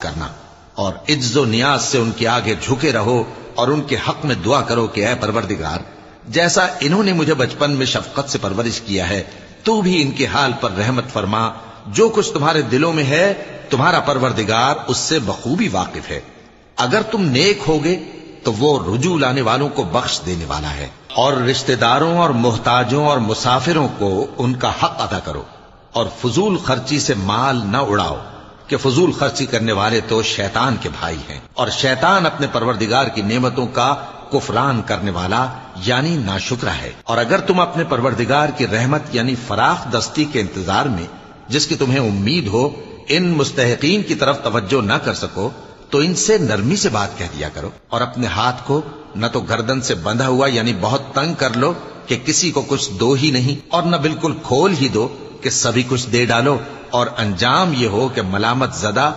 करना और इज्जो नियाज से उनके आगे झुके रहो और उनके हक में दुआ करो कि ऐ परवरदिगार, जैसा इन्होंने मुझे बचपन में शफकत से परवरिश किया है, तू भी इनके हाल पर रहमत फरमा। जो कुछ तुम्हारे दिलों में है तुम्हारा परवरदिगार उससे बखूबी वाकिफ है। अगर तुम नेक होगे तो वो रुजू लाने वालों को बख्श देने वाला है। और रिश्तेदारों और मोहताजों और मुसाफिरों को उनका हक अदा करो और फजूल खर्ची से माल न उड़ाओ कि फजूल खर्ची करने वाले तो शैतान के भाई हैं और शैतान अपने परवरदिगार की नेमतों का कुफरान करने वाला यानी नाशुक्रा है। और अगर तुम अपने परवरदिगार की रहमत यानी फराख दस्ती के इंतजार में, जिसकी तुम्हें उम्मीद हो, इन मुस्तहिकीन की तरफ तवज्जो न कर सको तो इनसे नरमी से बात कह दिया करो और अपने हाथ को न तो गर्दन से बंधा हुआ यानी बहुत तंग कर लो कि किसी को कुछ दो ही नहीं, और न बिल्कुल खोल ही दो कि सभी कुछ दे डालो, और अंजाम ये हो कि मलामत ज़दा